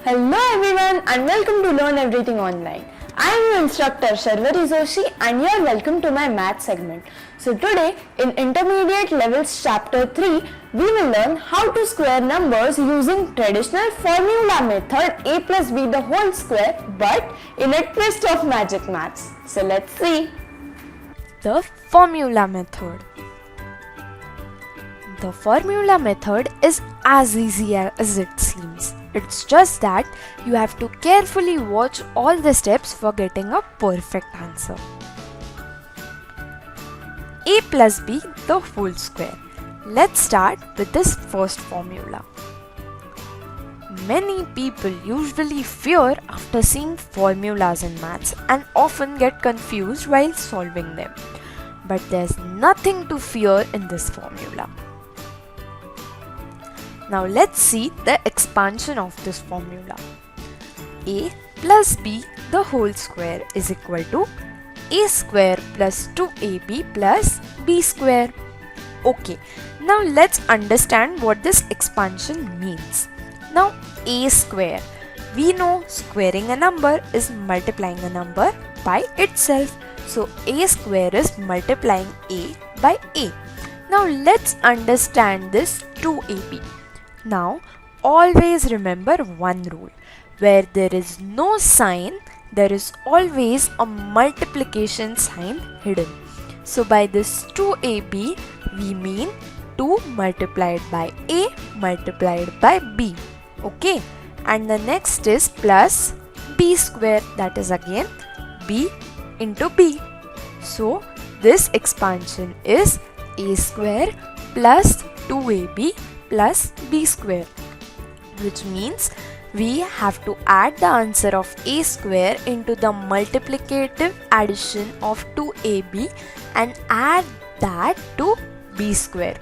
Hello everyone and welcome to Learn Everything Online. I am your instructor Sharvari Joshi and you are welcome to my math segment. So today in Intermediate Levels Chapter 3 we will learn how to square numbers using traditional formula method a plus b the whole square but in a twist of magic maths. So let's see. The formula method. The formula method is as easy as it seems. It's just that you have to carefully watch all the steps for getting a perfect answer. A plus b the whole square. Let's start with this first formula. Many people usually fear after seeing formulas in maths and often get confused while solving them. But there's nothing to fear in this formula. Now let's see the expansion of this formula. A plus b the whole square is equal to a square plus 2ab plus b square. Okay, now let's understand what this expansion means. Now a square. We know squaring a number is multiplying a number by itself. So a square is multiplying a by a. Now let's understand this 2ab. Now always remember one rule. Where there is no sign, there is always a multiplication sign hidden. So by this 2ab we mean 2 multiplied by a multiplied by b. Okay, and the next is plus b square, that is again b into b. So this expansion is a square plus 2ab plus b square, which means we have to add the answer of a square into the multiplicative addition of 2ab and add that to b square.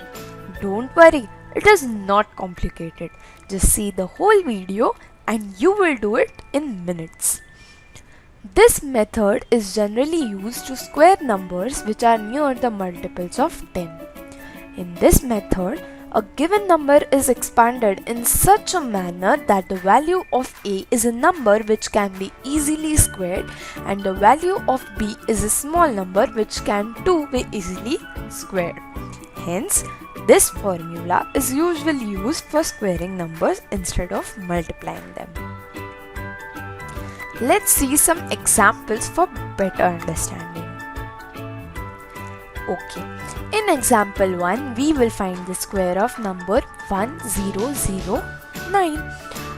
Don't worry, it is not complicated. Just see the whole video and you will do it in minutes. This method is generally used to square numbers which are near the multiples of 10. In this method, a given number is expanded in such a manner that the value of a is a number which can be easily squared and the value of b is a small number which can too be easily squared. Hence, this formula is usually used for squaring numbers instead of multiplying them. Let's see some examples for better understanding. Okay, in example 1, we will find the square of number 1009.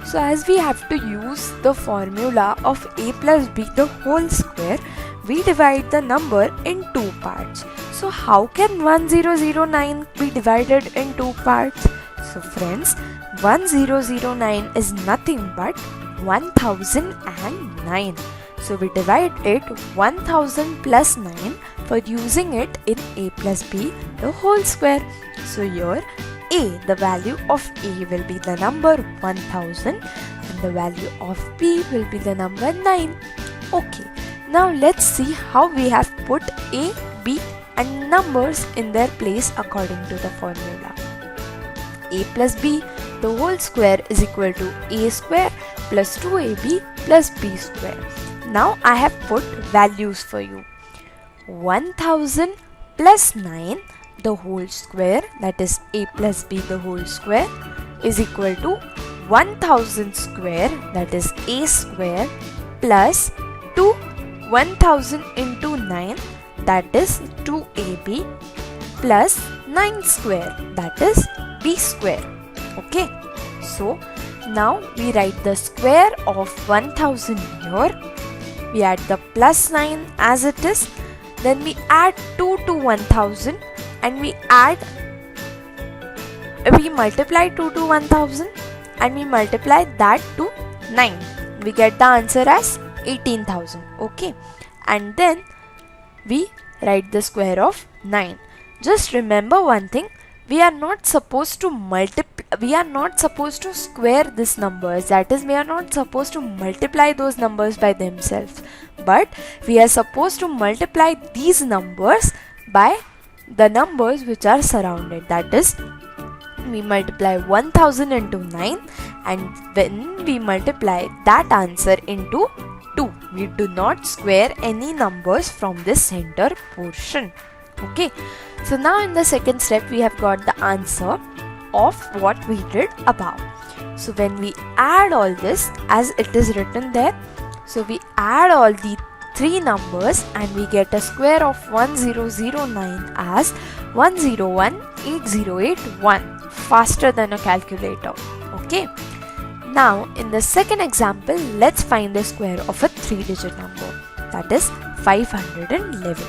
So as we have to use the formula of a plus b the whole square, we divide the number in two parts. So how can 1009 be divided in two parts? So friends, 1009 is nothing but 1009. So we divide it 1000 plus 9 for using it in a plus b the whole square. So here a, the value of a will be the number 1000 and the value of b will be the number 9. Okay, now let's see how we have put a, b and numbers in their place according to the formula. A plus b the whole square is equal to a square plus 2ab plus b square. Now I have put values for you. 1000 plus 9 the whole square, that is a plus b the whole square, is equal to 1000 square, that is a square, plus 2 1000 into 9, that is 2ab, plus 9 square, that is b square. Okay, so now we write the square of 1000 here. We add the plus 9 as it is. Then we add 2 to 1000 and we multiply 2 to 1000 and we multiply that to 9. We get the answer as 18,000. Okay, and then we write the square of 9. Just remember one thing, we are not supposed to square these numbers, that is, we are not supposed to multiply those numbers by themselves, but we are supposed to multiply these numbers by the numbers which are surrounded. That is, we multiply 1000 into 9 and when we multiply that answer into 2, we do not square any numbers from this center portion. Okay, so now in the second step we have got the answer of what we did above. So when we add all this as it is written there, so we add all the three numbers and we get a square of 1009 as 1018081, faster than a calculator. Okay, now in the second example, let's find the square of a 3-digit number, that is 511.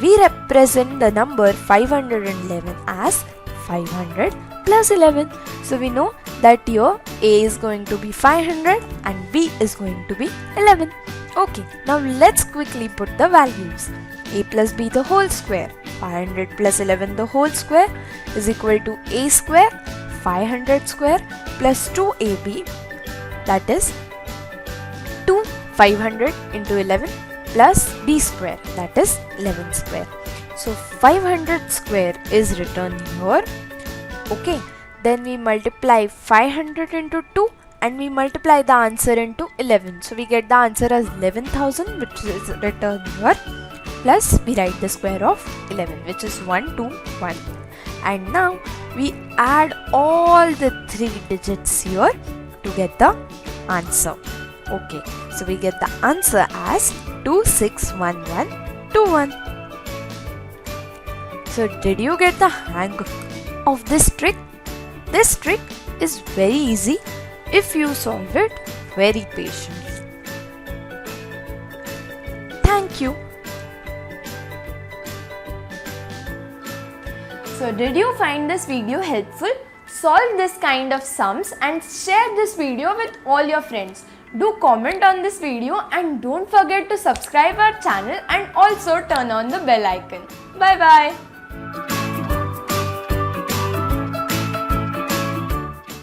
We represent the number 511 as 500 plus 11. So we know that here A is going to be 500 and B is going to be 11. Okay, now let's quickly put the values. A plus B the whole square, 500 plus 11 the whole square is equal to A square, 500 square plus 2AB, that is 2 500 into 11 plus B square, that is 11 square. So 500 square is written here. Okay, then we multiply 500 into 2 and we multiply the answer into 11. So we get the answer as 11,000, which is written here, plus we write the square of 11, which is 121. And now we add all the 3 digits here to get the answer. Okay, so we get the answer as 261121. So did you get the hang of this trick? This trick is very easy if you solve it very patiently. Thank you. So did you find this video helpful? Solve this kind of sums and share this video with all your friends. Do comment on this video and don't forget to subscribe our channel and also turn on the bell icon. Bye bye.